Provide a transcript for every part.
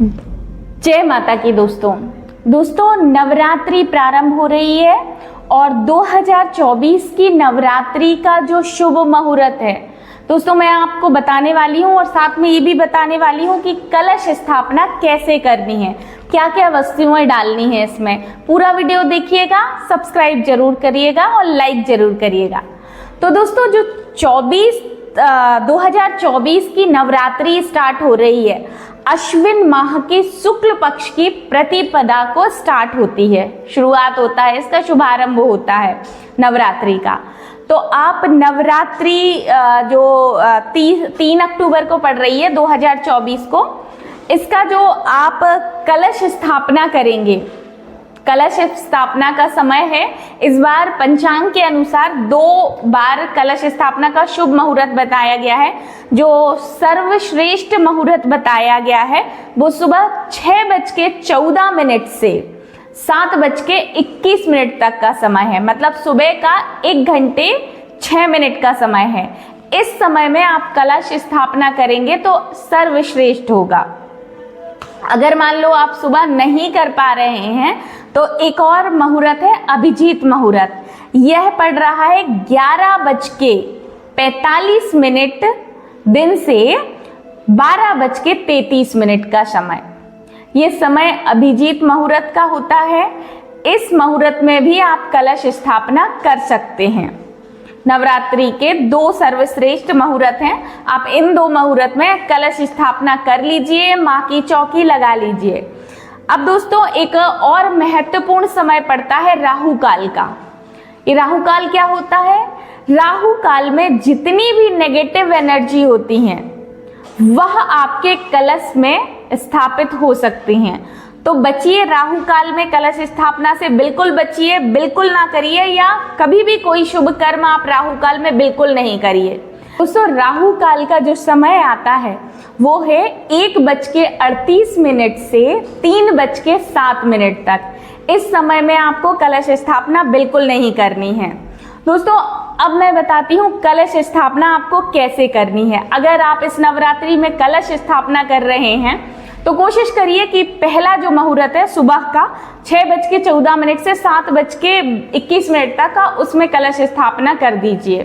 जय माता की दोस्तों नवरात्रि प्रारंभ हो रही है और 2024 की नवरात्रि का जो शुभ मुहूर्त है दोस्तों मैं आपको बताने वाली हूँ और साथ में ये भी बताने वाली हूँ कि कलश स्थापना कैसे करनी है, क्या क्या वस्तुएं डालनी है इसमें। पूरा वीडियो देखिएगा, सब्सक्राइब जरूर करिएगा और लाइक जरूर करिएगा। तो दोस्तों जो 2024 की नवरात्रि स्टार्ट हो रही है, अश्विन माह के शुक्ल पक्ष की प्रतिपदा को स्टार्ट होती है, शुरुआत होता है, इसका शुभारंभ होता है नवरात्रि का। तो आप नवरात्रि जो 3 अक्टूबर को पड़ रही है 2024 को, इसका जो आप कलश स्थापना करेंगे, कलश स्थापना का समय है इस बार पंचांग के अनुसार 2 बार कलश स्थापना का शुभ मुहूर्त बताया गया है। जो सर्वश्रेष्ठ मुहूर्त बताया गया है वो सुबह 6:14 से 7:21 तक का समय है, मतलब सुबह का 1 घंटे 6 मिनट का समय है। इस समय में आप कलश स्थापना करेंगे तो सर्वश्रेष्ठ होगा। अगर मान लो आप सुबह नहीं कर पा रहे हैं तो एक और मुहूर्त है अभिजीत मुहूर्त। यह पड़ रहा है 11:45 दिन से 12:33 का समय। ये समय अभिजीत मुहूर्त का होता है। इस मुहूर्त में भी आप कलश स्थापना कर सकते हैं। नवरात्रि के 2 सर्वश्रेष्ठ मुहूर्त हैं, आप इन 2 मुहूर्त में कलश स्थापना कर लीजिए, माँ की चौकी लगा लीजिए। अब दोस्तों एक और महत्वपूर्ण समय पड़ता है राहु काल का। ये राहु काल क्या होता है? राहु काल में जितनी भी नेगेटिव एनर्जी होती हैं वह आपके कलश में स्थापित हो सकती हैं। तो बचिए, राहु काल में कलश स्थापना से बिल्कुल बचिए, बिल्कुल ना करिए, या कभी भी कोई शुभ कर्म आप राहु काल में बिल्कुल नहीं करिए। दोस्तों राहु काल का जो समय आता है वो है 1:38 से 3:07 तक। इस समय में आपको कलश स्थापना बिल्कुल नहीं करनी है। दोस्तों अब मैं बताती हूँ कलश स्थापना आपको कैसे करनी है। अगर आप इस नवरात्रि में कलश स्थापना कर रहे हैं तो कोशिश करिए कि पहला जो मुहूर्त है सुबह का 6:14 से 7:21 तक का, उसमें कलश स्थापना कर दीजिए।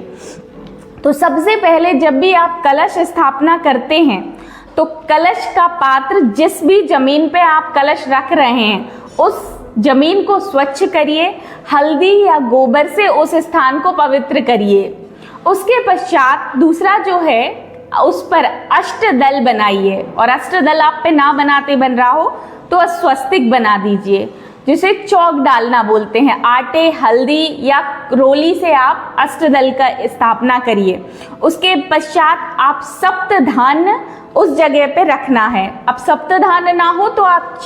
तो सबसे पहले जब भी आप कलश स्थापना करते हैं तो कलश का पात्र, जिस भी जमीन पे आप कलश रख रहे हैं उस जमीन को स्वच्छ करिए, हल्दी या गोबर से उस स्थान को पवित्र करिए। उसके पश्चात दूसरा जो है उस पर अष्टदल बनाइए, और अष्टदल आप पे ना बनाते बन रहा हो तो स्वस्तिक बना दीजिए, जिसे चौक डालना बोलते हैं। आटे, हल्दी या रोली से आप अष्टदल का स्थापना करिए। उसके पश्चात आप सप्तधान्य उस जगह पे रखना है। अब सप्तधान्य ना हो तो आप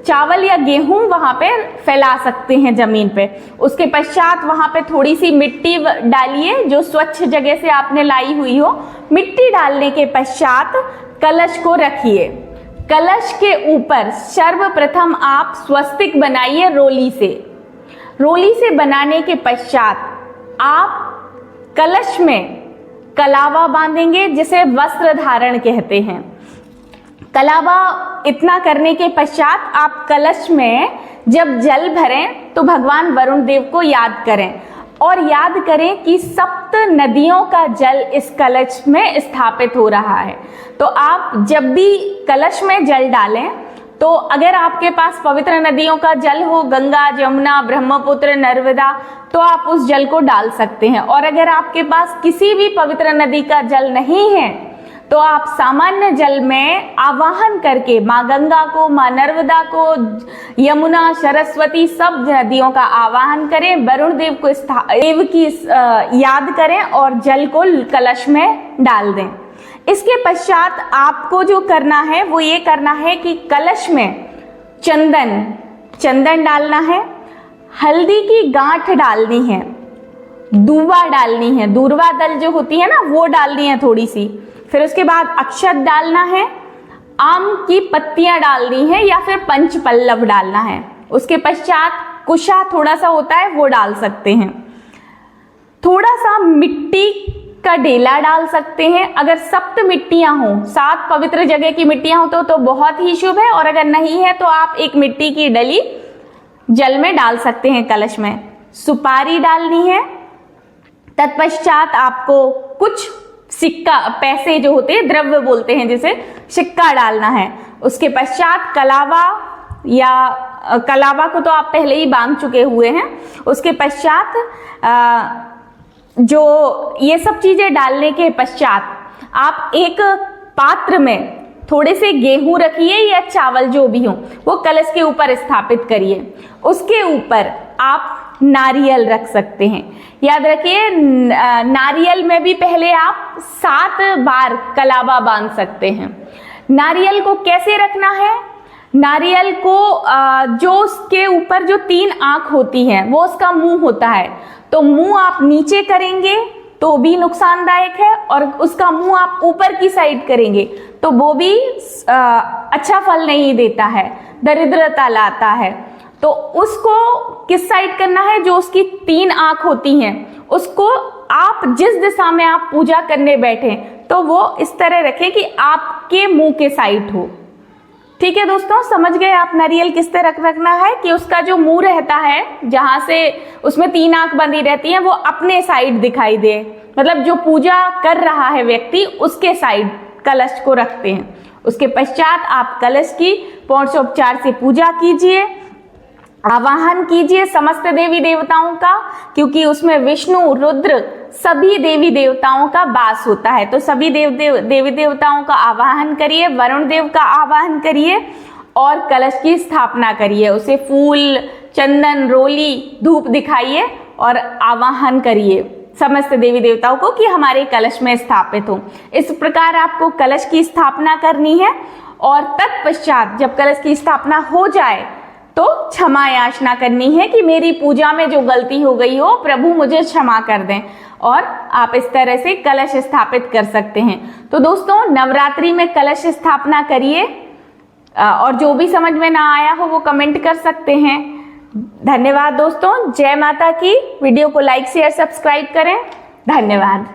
चावल या गेहूं वहां पे फैला सकते हैं जमीन पे। उसके पश्चात वहां पे थोड़ी सी मिट्टी डालिए जो स्वच्छ जगह से आपने लाई हुई हो। मिट्टी डालने के पश्चात कलश को रखिए। कलश के ऊपर सर्वप्रथम आप स्वस्तिक बनाइए रोली से। रोली से बनाने के पश्चात आप कलश में कलावा बांधेंगे, जिसे वस्त्र धारण कहते हैं। कलावा इतना करने के पश्चात आप कलश में जब जल भरें तो भगवान वरुण देव को याद करें, और याद करें कि 7 नदियों का जल इस कलश में स्थापित हो रहा है। तो आप जब भी कलश में जल डालें तो अगर आपके पास पवित्र नदियों का जल हो, गंगा, जमुना, ब्रह्मपुत्र, नर्मदा, तो आप उस जल को डाल सकते हैं। और अगर आपके पास किसी भी पवित्र नदी का जल नहीं है तो आप सामान्य जल में आवाहन करके माँ गंगा को, माँ नर्मदा को, यमुना, सरस्वती, सब नदियों का आवाहन करें, वरुण देव को देव की याद करें और जल को कलश में डाल दें। इसके पश्चात आपको जो करना है वो ये करना है कि कलश में चंदन डालना है, हल्दी की गांठ डालनी है, दूबा डालनी है, दूर्वा दल जो होती है ना वो डालनी है थोड़ी सी। फिर उसके बाद अक्षत डालना है, आम की पत्तियां डालनी है या फिर पंचपल्लव डालना है। उसके पश्चात कुशा थोड़ा सा होता है वो डाल सकते हैं। थोड़ा सा मिट्टी का ढेला डाल सकते हैं। अगर सप्त मिट्टियां हो, 7 पवित्र जगह की मिट्टियां हो तो बहुत ही शुभ है, और अगर नहीं है तो आप एक मिट्टी की डली जल में डाल सकते हैं कलश में। सुपारी डालनी है। तत्पश्चात आपको कुछ सिक्का, पैसे जो होते हैं, द्रव्य बोलते हैं जिसे, सिक्का डालना है। उसके पश्चात कलावा, या कलावा को तो आप पहले ही बांध चुके हुए हैं। उसके पश्चात जो ये सब चीजें डालने के पश्चात आप एक पात्र में थोड़े से गेहूं रखिए या चावल जो भी हो, वो कलश के ऊपर स्थापित करिए। उसके ऊपर आप नारियल रख सकते हैं। याद रखिए, नारियल में भी पहले आप 7 बार कलावा बांध सकते हैं। नारियल को कैसे रखना है? नारियल को जो उसके ऊपर जो 3 आंख होती है वो उसका मुंह होता है, तो मुंह आप नीचे करेंगे तो भी नुकसानदायक है, और उसका मुंह आप ऊपर की साइड करेंगे तो वो भी अच्छा फल नहीं देता है, दरिद्रता लाता है। तो उसको किस साइड करना है? जो उसकी 3 आंख होती हैं उसको आप जिस दिशा में आप पूजा करने बैठे तो वो इस तरह रखें कि आपके मुंह के साइड हो। ठीक है दोस्तों, समझ गए आप नारियल किस तरह रखना है कि उसका जो मुंह रहता है, जहां से उसमें 3 आंख बंधी रहती है, वो अपने साइड दिखाई दे, मतलब जो पूजा कर रहा है व्यक्ति उसके साइड कलश को रखते हैं। उसके पश्चात आप कलश की षोडशोपचार से पूजा कीजिए, आवाहन कीजिए समस्त देवी देवताओं का, क्योंकि उसमें विष्णु, रुद्र, सभी देवी देवताओं का वास होता है। तो सभी देवी देवताओं का आवाहन करिए, वरुण देव का आवाहन करिए और कलश की स्थापना करिए। उसे फूल, चंदन, रोली, धूप दिखाइए और आवाहन करिए समस्त देवी देवताओं को कि हमारे कलश में स्थापित हो। इस प्रकार आपको कलश की स्थापना करनी है, और तत्पश्चात जब कलश की स्थापना हो जाए तो क्षमा याचना करनी है कि मेरी पूजा में जो गलती हो गई हो प्रभु मुझे क्षमा कर दें, और आप इस तरह से कलश स्थापित कर सकते हैं। तो दोस्तों, नवरात्रि में कलश स्थापना करिए, और जो भी समझ में ना आया हो वो कमेंट कर सकते हैं। धन्यवाद दोस्तों, जय माता की। वीडियो को लाइक, शेयर, सब्सक्राइब करें। धन्यवाद।